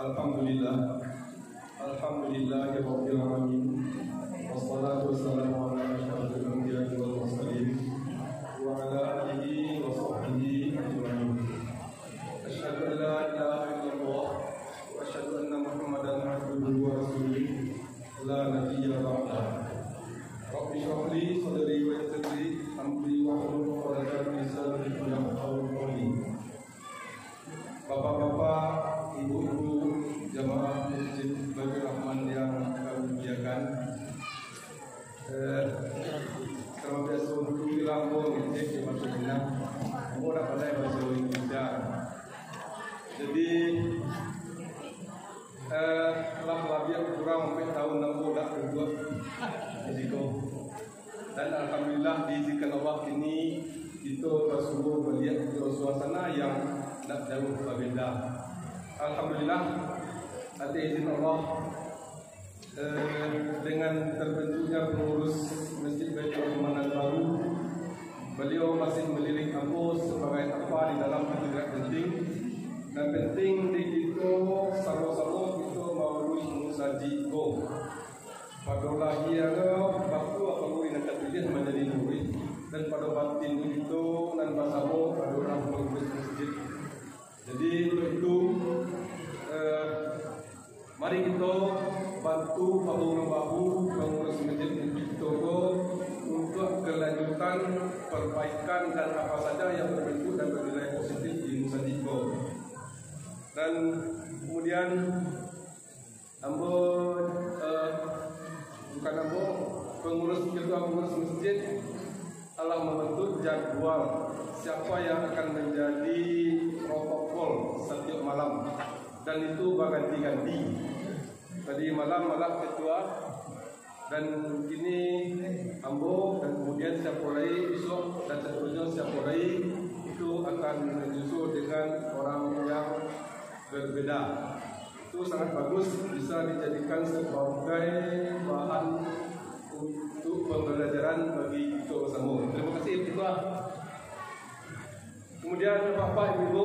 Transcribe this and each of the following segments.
Alhamdulillah, alhamdulillahirabbil alamin. Wassalatu wassalamu ala asyrofil anbiya'i wal mursalin wa ala alihi wa sahbihi ajma'in. Asyhadu an la ilaha illallah wa asyhadu anna Muhammadan abduhu wa rasuluh la nabiyya ba'dahu. Rabbi shrah li sadri wa yassir li amri wahlul 'uqdatam min lisani yafqahu qawli. Bapak-bapak, ibu-ibu, jamaah Masjid Baitur Rahman yang kami muliakan, terima kasih untuk Lampung ini di maksudnya, kamu nak pandai bahasa Indonesia. Jadi, lebih kurang sampai tahun 60 dah kedua risiko. Dan alhamdulillah diizinkan Allah ini itu Rasulullah melihat suasana yang tak jauh berbeda. Alhamdulillah atas izin Allah, dengan terbentuknya pengurus Masjid Baitur Rahman baru, beliau masih melirik kampus sebagai apa di dalam tidak penting, dan penting di itu sama-sama kita melalui musaji go. Pada lahirnya waktu apa murid nak terpilih menjadi murid, dan pada batin itu dan bersama pada orang pengurus masjid. Jadi untuk itu, mari kita bantu bahu-bahu pengurus masjid kita untuk kelanjutan perbaikan dan apa saja yang berbentuk dan bernilai positif di masjid kita. Dan kemudian pengurus masjid telah membentuk jadwal siapa yang akan menjadi protokol setiap malam, dan itu berganti-ganti. Tadi malam ketua, dan kini ambo, dan kemudian siapa lagi besok, dan seterusnya siapa lagi itu akan menyusul dengan orang yang berbeda. Itu sangat bagus, bisa dijadikan sebagai bahan untuk pembelajaran bagi kita bersama. Terima kasih ketua. Kemudian Bapak Ibu,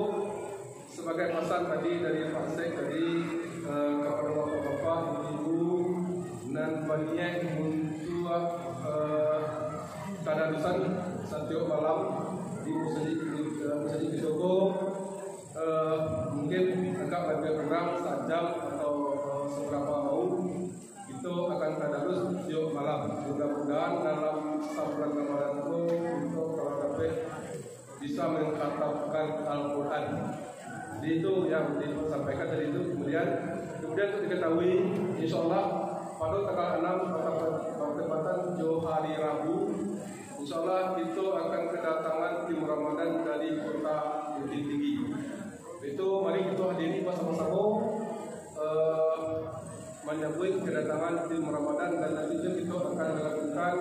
sebagai pesan tadi dari Pak Sek tadi kepada Bapak Ibu dan banyak untuk tadarusan setiap malam di Masjid Kisoko, mungkin agak lebih kurang sejam atau seberapa mau itu akan tadarus setiap malam. Mudah-mudahan dalam bulan Ramadan itu untuk kalau dapat bisa mengkhatamkan Al-Quran. Jadi itu yang disampaikan dari itu. Kemudian untuk diketahui, insya Allah pada tanggal 6 pada tepatan jauh hari Rabu, insya Allah itu akan kedatangan tim Ramadan dari kota Bukit Tinggi. Itu mari kita hadiri bersama-sama menyambut kedatangan tim Ramadan, dan nantinya kita akan melakukan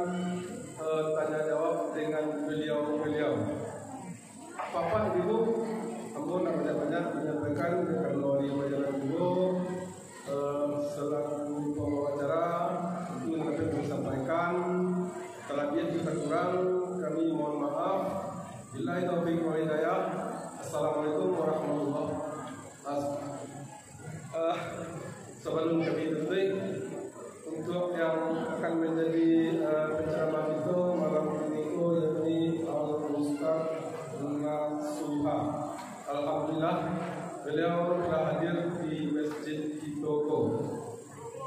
tanya jawab dengan beliau-beliau. Bapak Ibu, ampun banyak-banyak menyampaikan kalau di majalah Ibu selaku pembawa acara itu dapat disampaikan. Kalau dia kita kurang, kami mohon maaf. Billahi taufiq wal hidayah. Assalamualaikum warahmatullahi wabarakatuh. Sebelum kami tutup, untuk yang akan menjadi penceramah itu malam ini yakni Al-Ustaz Nasuha. Alhamdulillah beliau telah hadir di Masjid Kitoko.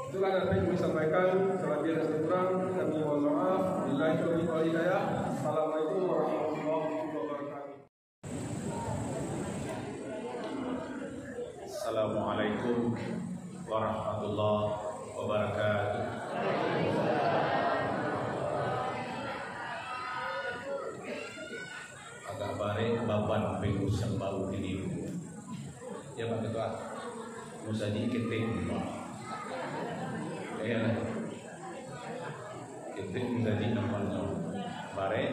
Itulah yang saya ingin sampaikan. Selagi ada kurang, kami mohon maaf. Billahi taufiq wal hidayah. Assalamualaikum warahmatullahi wabarakatuh. Assalamualaikum warahmatullahi wabarakatuh. Agak bareng baban pengusaha baru ini. Ya Pak Ketua, musaji keting Pak. Ya, keting musaji namanya bareng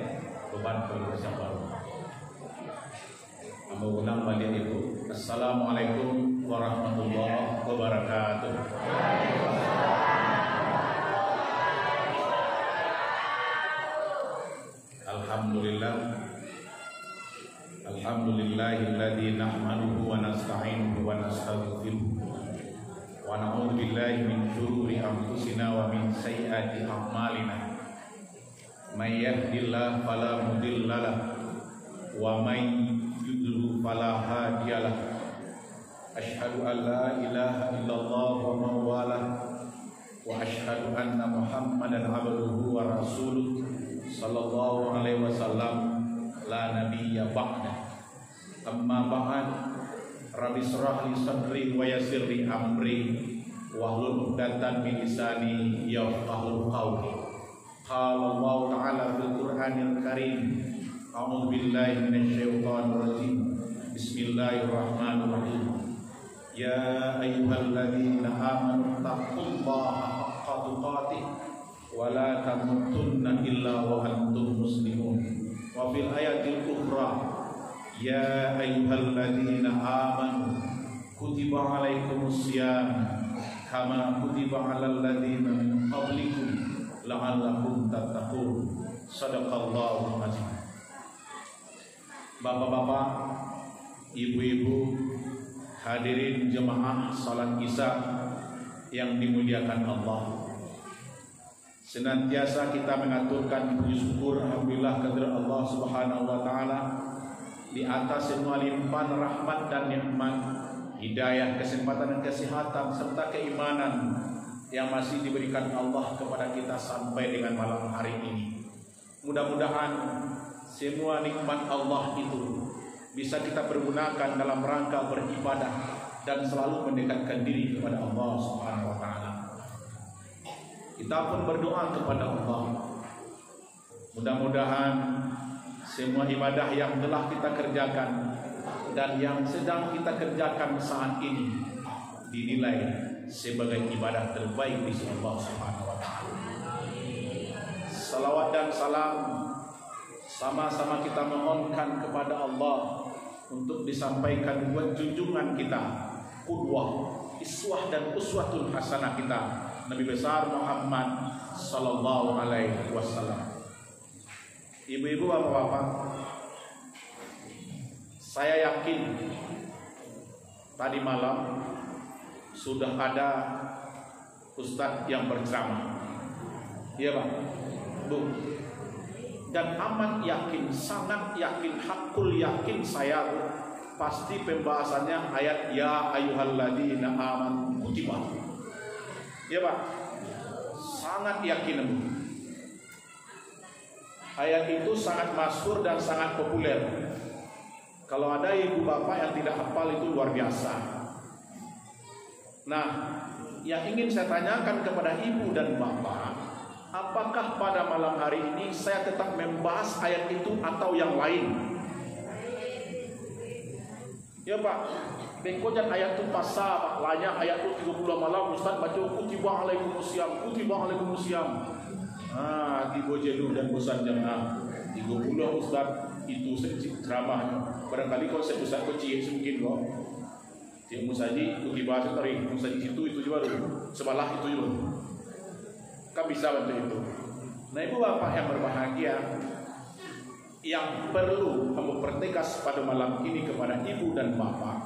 beban pengusaha baru. Mengulang balik Ibu. Assalamualaikum warahmatullahi wabarakatuh. Alhamdulillah. Alhamdulillahilladzi nahmaduhu wa nasta'inuhu wa nastaghfiruh wa na'udzu billahi min syururi anfusina wa min sayyiati a'malina. May yahdihillahu fala mudilla lahu wa may yudlil fala hadiya lahu. Asyhadu an la ilaha illallah wa man walah wa asyhadu anna Muhammadan abduhu wa rasuluh sallallahu alaihi wasallam la nabiyya ba'da. Amma ba'd, rabbi shrah li sadri wa yassir li amri wahlul 'uqdatam min lisani yafqahu qawli. Qala Allah ta'ala fil Qur'anil Karim, a'udzu billahi minasy syaithanir rajim. Bismillahirrahmanirrahim. Ya ayyuhalladzina amanu taqullaha haqqa tuqatih wa la tamutunna illa wa antum muslimun. Wa fil ayatil ukhra, ya ayyuhalladzina amanu kutiba alaikumus syiyam kama kutiba alal ladzina min qablikum la'allakum tattaqun. Shadaqallahul azim. Bapak-bapak, ibu-ibu, hadirin jemaah salat Isya yang dimuliakan Allah. Senantiasa kita mengaturkan puji syukur alhamdulillah kehadirat Allah Subhanahu wa taala di atas semua limpahan rahmat dan nikmat, hidayah, kesempatan dan kesehatan serta keimanan yang masih diberikan Allah kepada kita sampai dengan malam hari ini. Mudah-mudahan semua nikmat Allah itu bisa kita pergunakan dalam rangka beribadah dan selalu mendekatkan diri kepada Allah Subhanahu wa taala. Kita pun berdoa kepada Allah, mudah-mudahan semua ibadah yang telah kita kerjakan dan yang sedang kita kerjakan saat ini dinilai sebagai ibadah terbaik di sisi Allah Subhanahu wa taala. Salawat dan salam sama-sama kita mohonkan kepada Allah untuk disampaikan buat junjungan kita, qudwah, iswah dan uswatun hasanah kita, Nabi besar Muhammad sallallahu alaihi wasallam. Ibu-ibu, bapak-bapak, saya yakin tadi malam sudah ada ustadz yang berceramah. Iya, Pak. Bu. Dan amat yakin, sangat yakin, hakul yakin saya pasti pembahasannya ayat ya ayyuhalladzina amanu kutiba. Ya Pak, sangat yakin. Ayat itu sangat masyhur dan sangat populer. Kalau ada ibu bapak yang tidak hafal itu luar biasa. Nah, yang ingin saya tanyakan kepada ibu dan bapak, apakah pada malam hari ini saya tetap membahas ayat itu atau yang lain? Ya Pak, bengkojan ayat itu pasal Pak, layak ayat itu 30 malam Ustaz baca kutiba alaikumusiyam, kutiba alaikumusiyam. Di Bojelu dan bosan jamaah 30 Ustaz itu sedikit ceramah. Barangkali konsep Ustaz kecil mungkin kok. Cik Musaji kutiba sekali, Musaji itu juga dulu, sebelah itu juga. Kan bisa bantu itu. Nah ibu bapak yang berbahagia, yang perlu kamu pertegas pada malam ini kepada ibu dan bapak,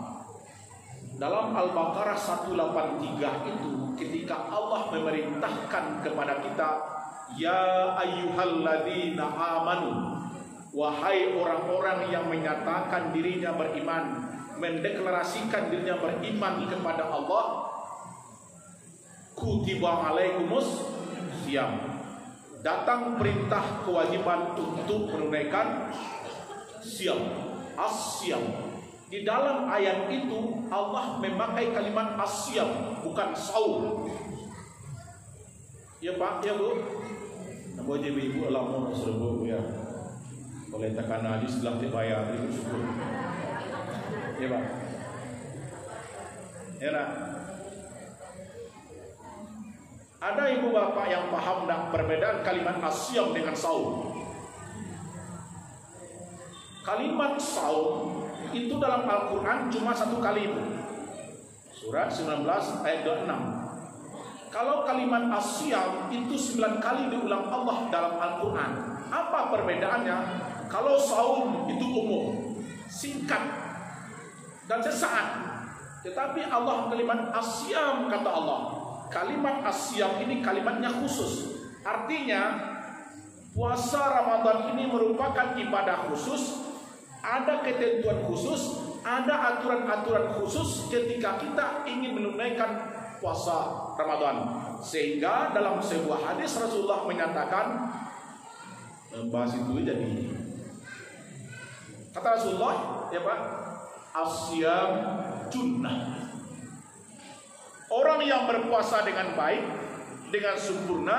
dalam Al-Baqarah 183 itu ketika Allah memerintahkan kepada kita, ya ayyuhalladzina amanu, wahai orang-orang yang menyatakan dirinya beriman, mendeklarasikan dirinya beriman kepada Allah, kutiba alaikumus syiyam, datang perintah kewajiban untuk menunaikan syiyam, as-syiyam. Di dalam ayat itu Allah memakai kalimat as-syiyam, bukan saum. Ya Pak, ya Bu. Nabo je ibu alamun serbu ya. Boleh tekan aja setelah dibayar itu syukur. Ya Pak. Ya nak. Ada ibu bapak yang paham dan perbedaan kalimat as-syiyam dengan saum. Kalimat saum itu dalam Al-Quran cuma satu kali, surat 19 ayat 26. Kalau kalimat as-syiyam itu 9 kali diulang Allah dalam Al-Quran. Apa perbedaannya? Kalau saum itu umum, singkat dan sesaat. Tetapi Allah kalimat asyam, kata Allah, kalimat asyam ini kalimatnya khusus. Artinya puasa Ramadan ini merupakan ibadah khusus, ada ketentuan khusus, ada aturan-aturan khusus ketika kita ingin menunaikan puasa Ramadan. Sehingga dalam sebuah hadis Rasulullah menyatakan, bahas itu jadi, kata Rasulullah, ya Pak, asyam junnah. Orang yang berpuasa dengan baik, dengan sempurna,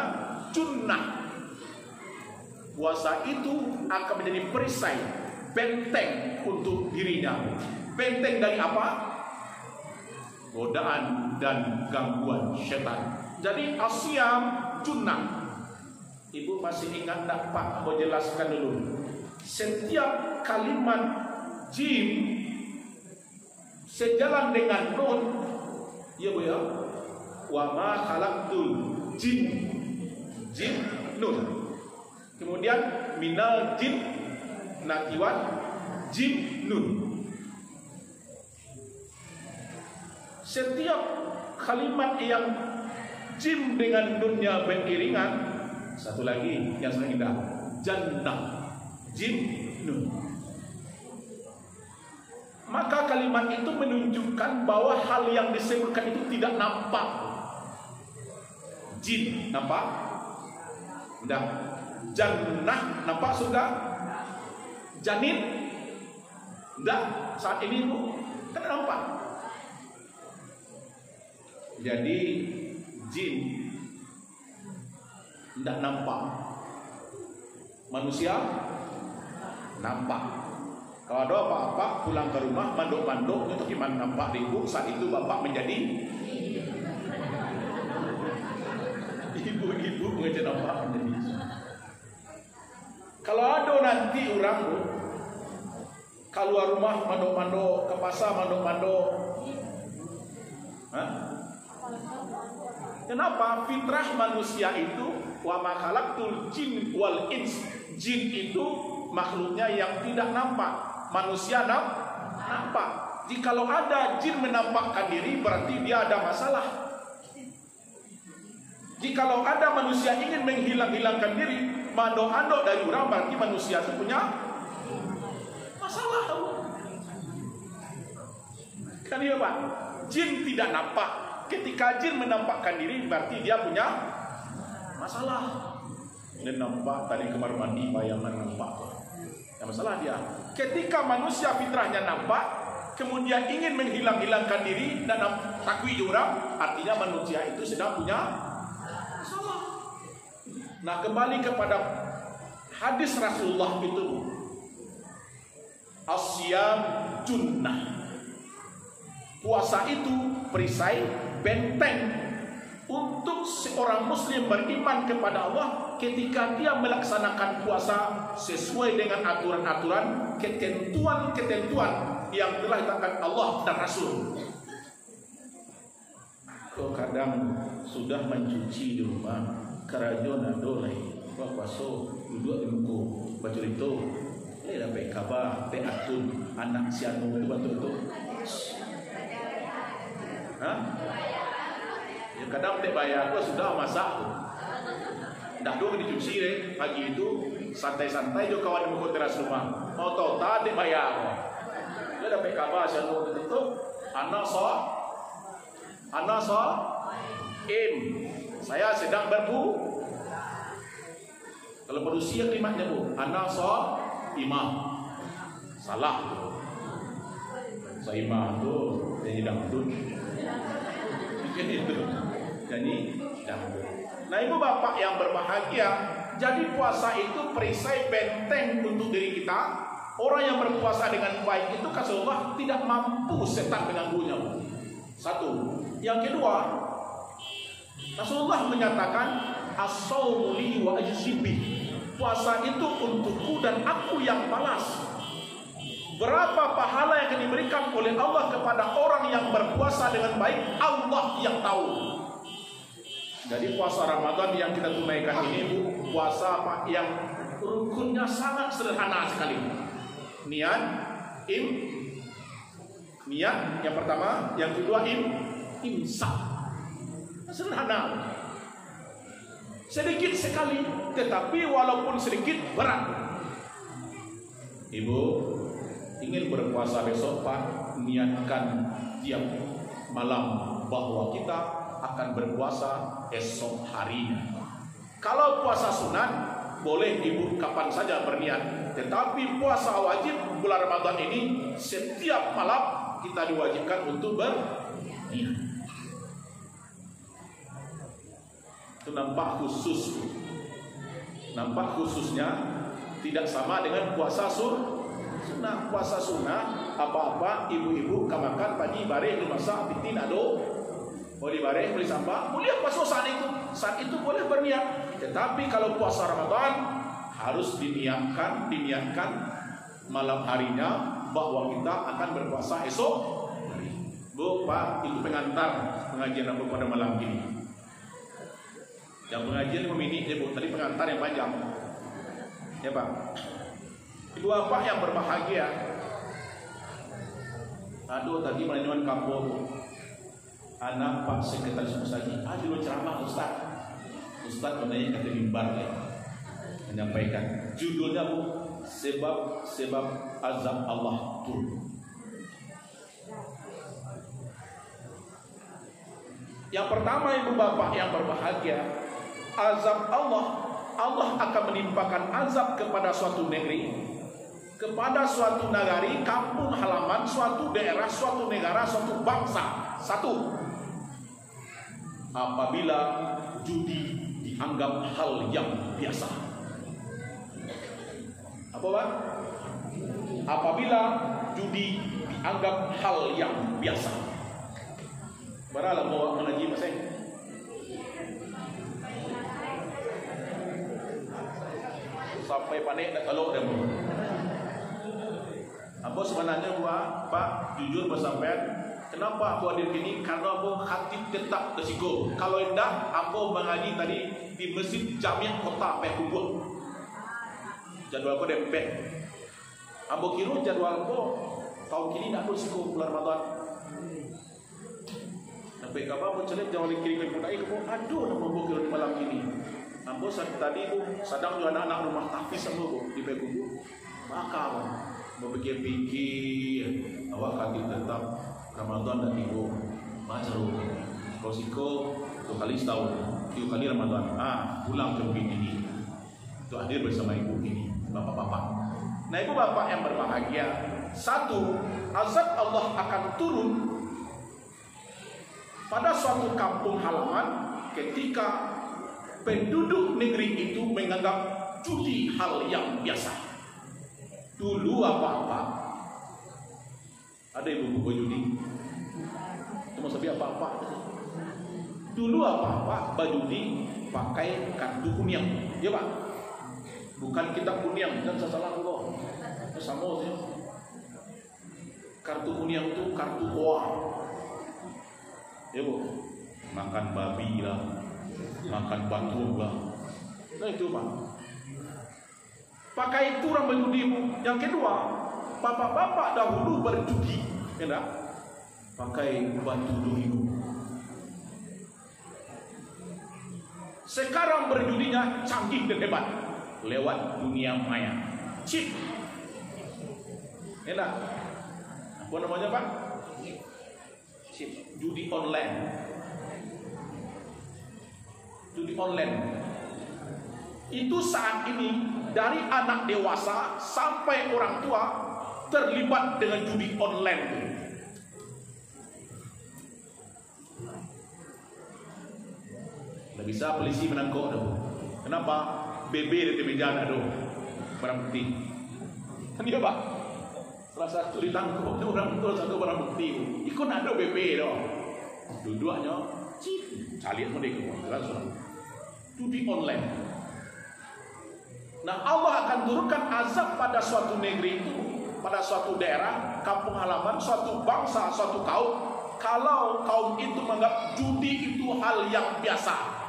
junnah. Puasa itu akan menjadi perisai, benteng untuk dirinya. Benteng dari apa? Godaan dan gangguan setan. Jadi asyam junnah. Ibu masih ingat tak Pak? Mau jelaskan dulu. Setiap kalimat jim sejalan dengan nun, ya Bu ya. Wa ma khalaqtul jin, jin nun. Kemudian minal jin nakiwan jin nun. Setiap kalimat yang jim dengan nunnya beriringan, satu lagi yang sangat indah, jannah, jim nun. Maka kalimat itu menunjukkan bahwa hal yang disebutkan itu tidak nampak. Jin nampak, udah. Jannah nampak sudah. Janin, udah. Saat ini Bu kan nampak. Jadi jin tidak nampak, manusia nampak. Kalau ada apa-apa pulang ke rumah, manduk-manduk itu gimana nampak di ibu. Saat itu bapak menjadi ibu-ibu menjadi nampak menjadi. Kalau ada nanti orang Bu keluar rumah manduk-manduk, ke pasar manduk-manduk, kenapa? Fitrah manusia itu wa ma khalaqtul jin wal ins. Jin itu makhluknya yang tidak nampak, manusia nampak. Jikalau ada jin menampakkan diri, berarti dia ada masalah. Jikalau ada manusia ingin menghilang-hilangkan diri, mandok-andok dari orang, berarti manusia itu punya masalah. Kan iya Pak? Jin tidak nampak. Ketika jin menampakkan diri, berarti dia punya masalah. Dia nampak tadi kamar mandi, bayangan nampak. Yang masalah dia. Ketika manusia fitrahnya nampak, kemudian ingin menghilang-hilangkan diri dan takwi orang, artinya manusia itu sedang punya masalah. Nah, kembali kepada hadis Rasulullah itu, asyam junnah. Puasa itu perisai, benteng untuk seorang muslim beriman kepada Allah ketika dia melaksanakan puasa sesuai dengan aturan-aturan, ketentuan-ketentuan yang telah ditetapkan Allah dan Rasul. Kau kadang sudah mencuci di rumah, kerajaan adolai, puaso duduk di muka baca itu, dapat kabar teatun anak si anu itu bantu itu. Ya kadang tak bayar, aku sudah masak tu. Dah dua dicuci deh pagi itu, santai-santai jo kawan di muka teras rumah. Mau tahu tak tak bayar. Dia dapat kabar si anu itu, anak so, saya sedang berbu. Kalau manusia kalimatnya Bu, anak so imam. Salah tu. Saimah tu jadi dangdut. Itu. Jadi dangdut. Nah, ibu bapak yang berbahagia, jadi puasa itu perisai benteng untuk diri kita. Orang yang berpuasa dengan baik itu kata Allah tidak mampu setan mengganggunya. Satu. Yang kedua, Rasulullah menyatakan as-shaumu li wa ajzibi. Puasa itu untukku dan aku yang balas. Berapa pahala yang akan diberikan oleh Allah kepada orang yang berpuasa dengan baik, Allah yang tahu. Jadi puasa Ramadan yang kita tunaikan ini Bu, puasa yang rukunnya sangat sederhana sekali. Niat, Niat yang pertama, yang kedua imsak. Sederhana. Sedikit sekali, tetapi walaupun sedikit berat. Ibu ingin berpuasa besok, Pak, niatkan tiap malam bahwa kita akan berpuasa esok harinya. Kalau puasa sunat, boleh ibu kapan saja berniat. Tetapi puasa wajib bulan Ramadan ini, setiap malam kita diwajibkan untuk berniat. Itu nampak khusus. Nampak khususnya tidak sama dengan puasa sunnah. Puasa sunnah apa-apa ibu-ibu kamakan pagi bare masak pitin ado. Oh di bare boleh sampai, boleh puasa saat itu boleh berniat. Tetapi kalau puasa Ramadan harus diniatkan malam harinya bahwa kita akan berpuasa esok. Bu, Pak, itu pengantar pengajian aku pada malam ini. Yang pengajian 5 menit, ya Bu, tadi pengantar yang panjang. Ya Pak. Ibu bapak yang berbahagia. Aduh, tadi melanjutkan kampung. Anak Pak Sekretaris Mustajid, dulu ceramah Ustaz menanya kata mimbar ya, menyampaikan judulnya Bu, sebab azab Allah turun. Yang pertama ibu bapak yang berbahagia, azab Allah akan menimpakan azab kepada suatu negeri, kepada suatu nagari, kampung halaman, suatu daerah, suatu negara, suatu bangsa. Satu, apabila judi dianggap hal yang biasa. Apa Pak? Apabila judi dianggap hal yang biasa. Baralah mau mengaji masing. Sampai panik dah kalau dah. Apa sebenarnya gua Pak jujur bersampean. Kenapa aku hadir gini? Karena aku hati tetap resiko. Kalau tidak, aku mengaji tadi di masjid Jamiah Kota Pekubur. Jadwal aku dempet. Aku kira jadwal aku tahun kini nak resiko bulan Ramadan. Sampai kapan aku celip jawab kiri-kiri pun aku aduh nak aku kira di malam ini. Aku tadi aku sedang juga anak-anak rumah tahfiz aku di Pekubur. Maka aku berpikir awak hati tetap Ramadan dan ibu macaru kosiko 2 kali setahun 3 kali Ramadan pulang ke bukit ini itu hadir bersama ibu ini bapak-bapak. Nah ibu bapak yang berbahagia, satu, azab Allah akan turun pada suatu kampung halaman ketika penduduk negeri itu menganggap judi hal yang biasa. Dulu apa-apa ada ibu-ibu judi, cuma sabi apa-apa. Dulu apa-apa bajudi pakai kartu kuning, ya Pak. Bukan kitab kuning, dan salah Allah. Sama sih. Kartu kuning itu kartu koa. Ya Bu, makan babi lah, makan batu lah. Nah itu Pak. Pakai itu orang bajudi Bu. Yang kedua, bapak-bapak dahulu berjudi, ya pakai batu dulu. Sekarang berjudinya canggih dan hebat lewat dunia maya, chip, ya apa namanya Pak? Chip, judi online. Judi online itu saat ini dari anak dewasa sampai orang tua terlibat dengan judi online. Tidak bisa polisi menangkap dah. Kenapa? BB di meja ada barang bukti. Kan dia Pak. Salah satu ditangkap orang tua satu barang bukti. Ikut ada BB dah. Dua-duanya calian mereka langsung judi online. Nah Allah akan turunkan azab pada suatu negeri itu, pada suatu daerah, kampung halaman, suatu bangsa, suatu kaum, kalau kaum itu menganggap judi itu hal yang biasa.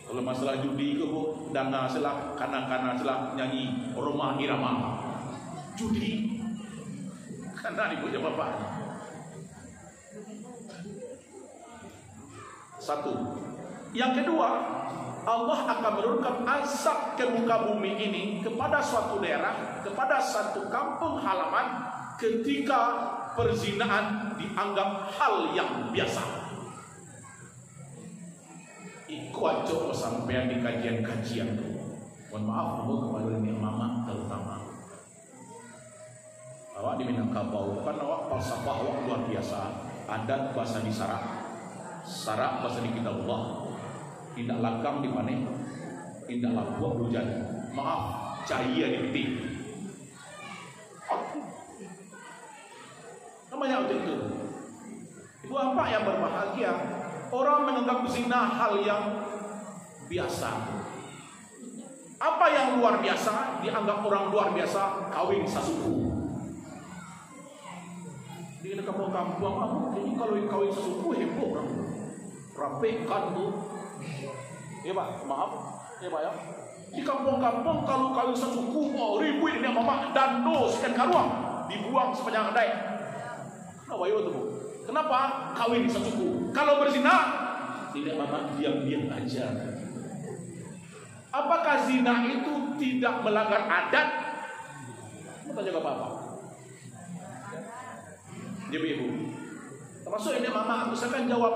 Kalau masalah judi itu Bu, dana selah, kanak-kanak selah nyanyi rumah irama. Judi Karena ibunya bapak. Satu. Yang kedua, Allah akan menurunkan azab ke muka bumi ini kepada suatu daerah, kepada satu kampung halaman ketika perzinaan dianggap hal yang biasa. Iku aja sampean di kajian-kajian. Mohon maaf kepada ini mama terutama. Awak di Minangkabau kan awak falsafah awak luar biasa. Adat bahasa di Sarak bahasa di Kitabullah. Tindak lakang di mana? Tindak lakuak hujan. Maaf, cahaya di piting. Namanya untuk itu. Ibu apa yang berbahagia? Orang menganggap zina hal yang biasa. Apa yang luar biasa? Dianggap orang luar biasa kawin sasuku. Di kampung-kampung kamu, ini kalau kawin sasuku heboh orang. Rapikan tuh. Ya Pak, maaf. Ya Pak ya. Di kampung-kampung kalau kawin sesuku, oh ribu ini mama dando sekian karuang dibuang sepanjang andai. Kenapa itu Bu? Kenapa kawin sesuku? Kalau berzina tidak mama diam-diam aja. Apakah zina itu tidak melanggar adat? Mau tanya ke Bapak. Jadi Ibu. Termasuk ini mama misalkan jawab.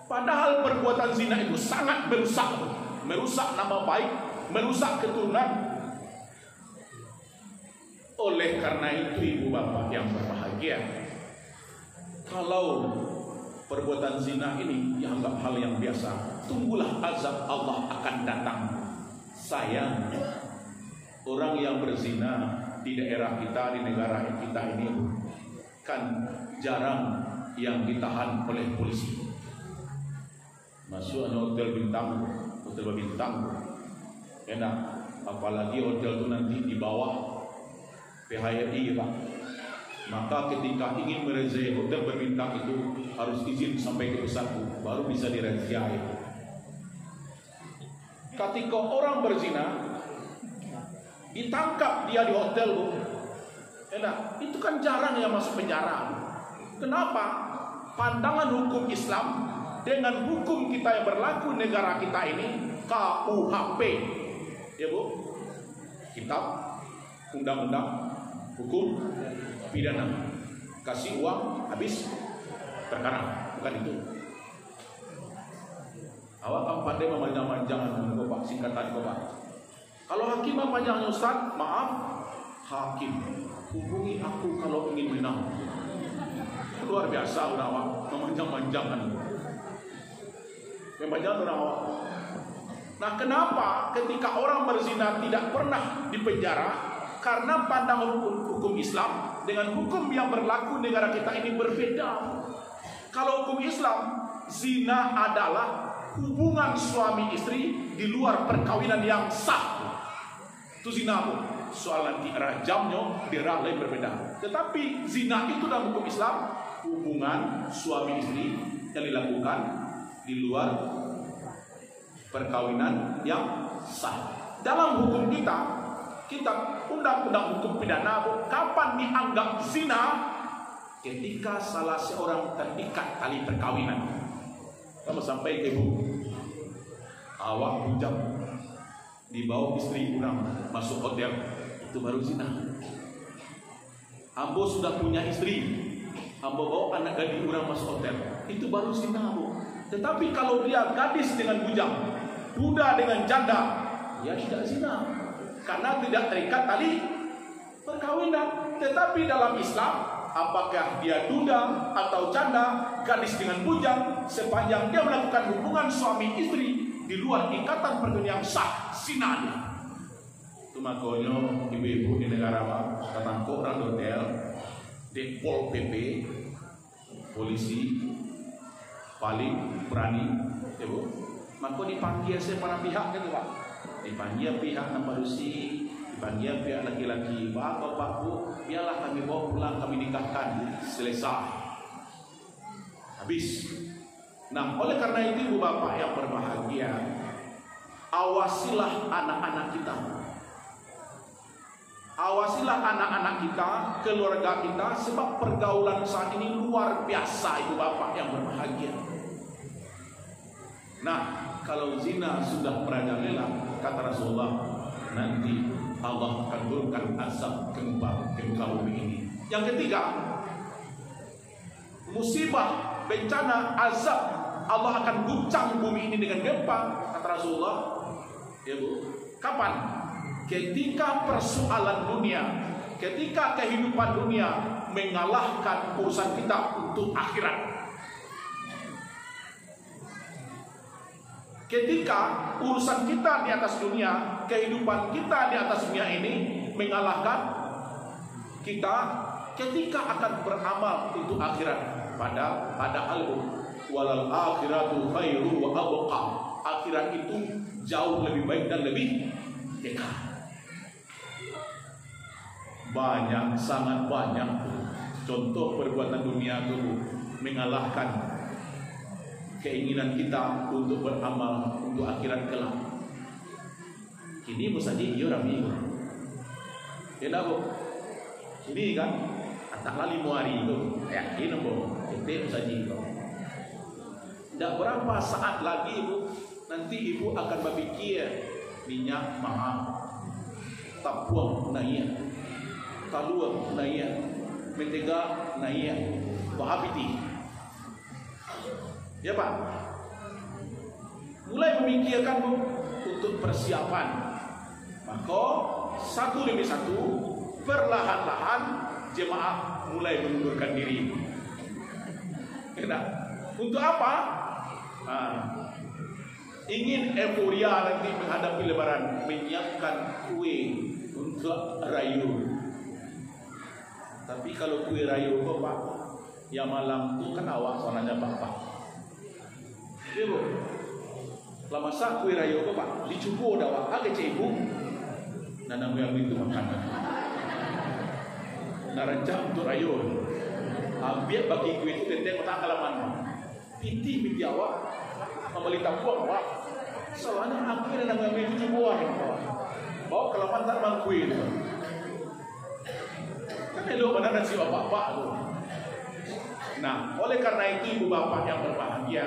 Padahal perbuatan zina itu sangat merusak nama baik, merusak keturunan. Oleh karena itu ibu bapak yang berbahagia, kalau perbuatan zina ini dianggap hal yang biasa, tunggulah azab Allah akan datang. Sayang, orang yang berzina di daerah kita, di negara kita ini kan jarang yang ditahan oleh polisi. Masuk hotel bintang, enak. Apalagi hotel itu nanti di bawah PHRI Pak. Maka ketika ingin merazia hotel berbintang itu harus izin sampai ke pusatku, baru bisa dirazia. Ketika orang berzina ditangkap dia di hotel Bu, enak. Itu kan jarang yang masuk penjara. Kenapa? Pandangan hukum Islam dengan hukum kita yang berlaku negara kita ini, KUHP, ya Bu, kitab undang-undang hukum pidana, kasih uang habis perkara, bukan itu. Awak kan pandai memanjang-manjangan Bapak, singkatan Bapak. Kalau hakim memanjangnya Ustaz, maaf, hakim hubungi aku kalau ingin menang. Luar biasa udah awak memanjang-manjangan. Memang orang awak. Nah, kenapa ketika orang berzina tidak pernah dipenjara? Karena pandangan hukum Islam dengan hukum yang berlaku negara kita ini berbeda. Kalau hukum Islam, zina adalah hubungan suami istri di luar perkawinan yang sah. Itu zina. Soal nanti rajamnya daerah lain berbeda. Tetapi zina itu dalam hukum Islam hubungan suami istri yang dilakukan di luar perkawinan yang sah. Dalam hukum kita undang-undang hukum pidana, kapan dianggap zina? Ketika salah seorang terikat tali perkawinan. Kamu sampai ke ibu, awak bujang dibawa istri orang masuk hotel, itu baru zina. Ambo sudah punya istri, ambo bawa anak gadis orang masuk hotel, itu baru zina Bu. Tetapi kalau dia gadis dengan bujang, duda dengan janda, ya tidak zina, karena tidak terikat tali perkawinan. Tetapi dalam Islam, apakah dia duda atau janda, gadis dengan bujang, sepanjang dia melakukan hubungan suami istri di luar ikatan perkawinan yang sah, zina. Itu makanya ibu-ibu di negara Katangko, orang hotel, Depol PP, polisi paling berani, ya Bu. Maka dipanggil para pihak gitu Pak. Dipanggil pihak Namparusi, dipanggil pihak laki-laki. Bapak Bu, biarlah kami bawa pulang, kami nikahkan, selesai. Habis. Nah, oleh karena itu Ibu Bapak yang berbahagia, awasilah anak-anak kita. Awasilah anak-anak kita, keluarga kita, sebab pergaulan saat ini luar biasa, ibu bapak yang berbahagia. Nah, kalau zina sudah merajalela, kata Rasulullah, nanti Allah akan turunkan azab gempa bumi ini. Yang ketiga, musibah, bencana, azab, Allah akan guncang bumi ini dengan gempa, kata Rasulullah. Ya Bu, kapan? Ketika persoalan dunia, ketika kehidupan dunia mengalahkan urusan kita untuk akhirat. Ketika urusan kita di atas dunia, kehidupan kita di atas dunia ini mengalahkan kita, ketika akan beramal untuk akhirat. Padahal walal akhiratu khairu wa abqa. Akhirat itu jauh lebih baik dan lebih dekat. Banyak, sangat banyak contoh perbuatan dunia itu mengalahkan keinginan kita untuk beramal untuk akhirat kelak. Kini musadi orang minggu. Ya Bu. Ini kan tak lali muari itu. Yakin Bu. Itu musadi. Tidak berapa saat lagi Ibu, nanti Ibu akan berpikir minyak mahal, tapuang naik, talua naik, mentega naik, wahabiti. Ya Pak, mulai memikirkan Bu untuk persiapan. Maka satu demi satu, perlahan-lahan jemaah mulai mengundurkan diri. Kenapa? Untuk apa? Ingin euforia nanti menghadapi Lebaran, menyiapkan kue untuk rayu. Tapi kalau kue rayu Pak, yang malam itu kan awak soalnya Pak. Ibu, lama sah kue rayu Pak, dicukup dah Pak, agak Ibu. Nanam yang itu makanan. Narancang untuk rayu. Ambil bagi kue itu tentang otak kalaman. Piti awak, membeli tapuang awak. Soalnya akhirnya nanam yang itu cukup bawa kalaman tak bang kue itu. Kan elok benar si bapak tu. Nah, oleh karena itu ibu bapak yang berbahagia,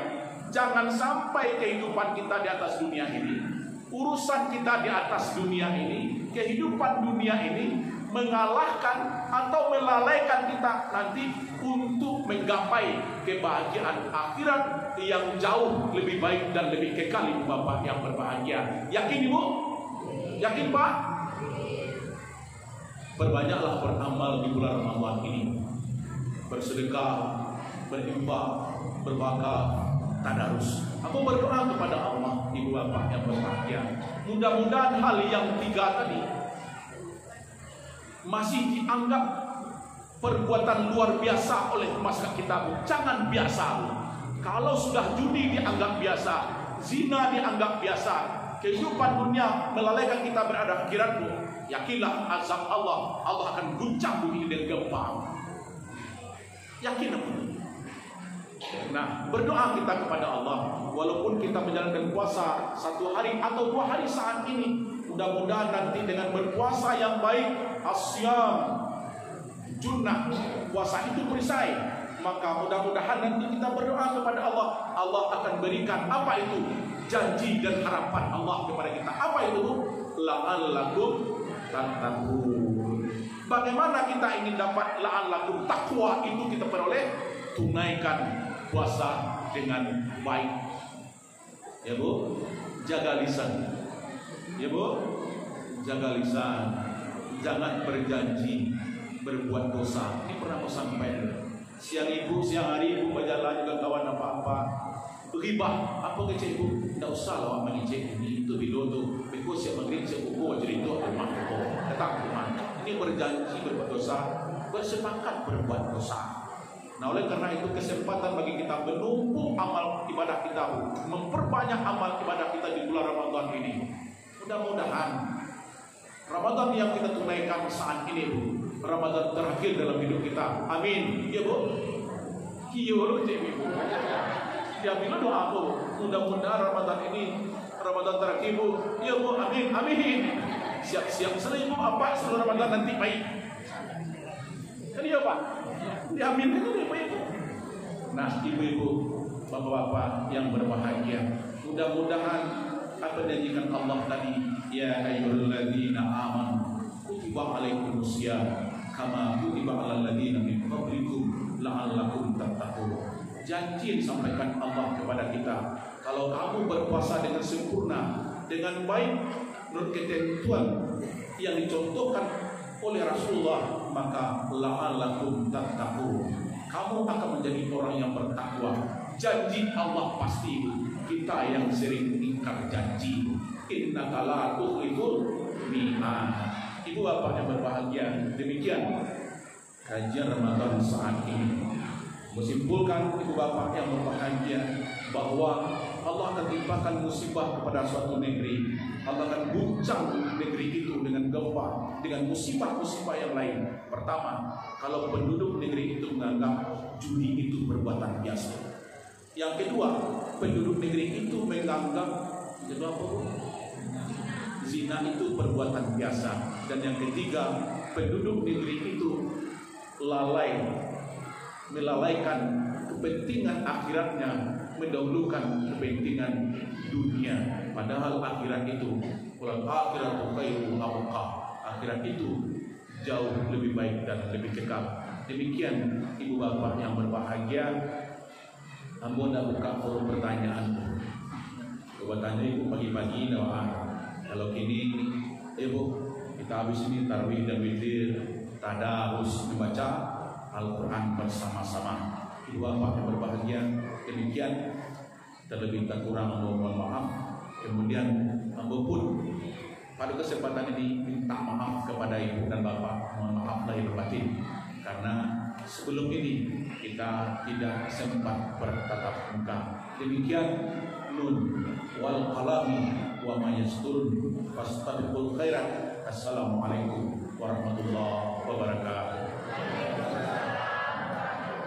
jangan sampai kehidupan kita di atas dunia ini, urusan kita di atas dunia ini, kehidupan dunia ini mengalahkan atau melalaikan kita nanti untuk menggapai kebahagiaan akhirat yang jauh lebih baik dan lebih kekal ibu bapak yang berbahagia. Yakin Ibu? Yakin Pak? Berbanyaklah beramal di bulan Ramadan ini. Bersedekah, berinfak, berbakar, tadarus. Aku berdoa kepada Allah, ibu bapak yang berbahagia. Mudah-mudahan hal yang tiga tadi masih dianggap perbuatan luar biasa oleh masyarakat kita. Jangan biasa. Kalau sudah judi dianggap biasa, zina dianggap biasa, kehidupan dunia melalaikan kita berada akhirat, yakinlah azab Allah akan guncang bumi dengan gempa. Yakin apa? Nah, berdoa kita kepada Allah, walaupun kita menjalankan puasa 1 hari atau 2 hari saat ini, mudah-mudahan nanti dengan berpuasa yang baik, asyam, junnah, puasa itu perisai, maka mudah-mudahan nanti kita berdoa kepada Allah, Allah akan berikan apa itu? Janji dan harapan Allah kepada kita. Apa itu? La'allakum tattaqun. Bagaimana kita ingin dapat la'allakum takwa itu kita peroleh? Tunaikan puasa dengan baik. Ya Bu, jaga lisan. Ya Bu, jaga lisan. Jangan berjanji berbuat dosa. Ini pernah aku sampaikan. Siang hari ibu berjalan juga kawan apa-apa. Ribah, apa kecil ibu? Tak usah lah awak mengicik ini itu bilo tu. Beko siap maghrib siap buku jadi itu rumah itu. Datang rumah. Ini berjanji berbuat dosa, bersepakat berbuat dosa. Nah, oleh karena itu kesempatan bagi kita menumpuk amal ibadah kita, memperbanyak amal ibadah kita di bulan Ramadan ini. Mudah-mudahan Ramadan yang kita tunaikan saat ini, Bu, Ramadan terakhir dalam hidup kita. Amin. Ya Bu. Iya lu cik ibu. Ya bila doa aku, mudah-mudahan Ramadan ini Ramadan terakhir Bu. Ya Bu, amin, amin. siap-siap selingkuh apa seluruh Ramadan nanti baik. Kan iya Pak, diaminkan itu ibu-ibu. Nah ibu-ibu, bapak-bapak yang berbahagia, mudah-mudahan apa yang Allah tadi, ya ayyuhalladzina amanu kutiba alaikumusiyam kama kutiba alal ladzina min qablikum la'allakum tattaqun. Janji disampaikan Allah kepada kita, kalau kamu berpuasa dengan sempurna, dengan baik menurut ketentuan yang dicontohkan oleh Rasulullah, maka la'allakum tattaqun, kamu akan menjadi orang yang bertakwa. Janji Allah pasti, kita yang sering ingkar janji. Innaka la tukhliful mi'ad. Ibu bapak yang berbahagia, demikian kajian Ramadan saat ini. Menyimpulkan ibu bapak yang berbahagia bahwa Allah akan timpakan musibah kepada suatu negeri. Allah akan guncang negeri itu dengan gempa, dengan musibah-musibah yang lain. Pertama, kalau penduduk negeri itu menganggap judi itu perbuatan biasa. Yang kedua, penduduk negeri itu menganggap zina itu perbuatan biasa. Dan yang ketiga, penduduk negeri itu melalaikan kepentingan akhiratnya, mendahulukan kepentingan dunia. Padahal akhirat itu, wal akhiratu khairu abqa, akhirat itu jauh lebih baik dan lebih kekal. Demikian ibu bapak yang berbahagia, ampun buka forum pertanyaan. Coba tanya ibu pagi-pagi doa. Kalau kini ibu kita habis ini tarawih dan witir, tadarus membaca Al-Quran bersama-sama. Ibu bapak yang berbahagia, demikian terlebih tak kurang mohon maaf. Kemudian ambo pun pada kesempatan ini minta maaf kepada ibu dan bapak, mohon maaf lahir batin, karena sebelum ini kita tidak sempat bertatap muka. Demikian nun wal qalami wa ma yasturun fastabiqul khairat. Assalamualaikum warahmatullahi wabarakatuh.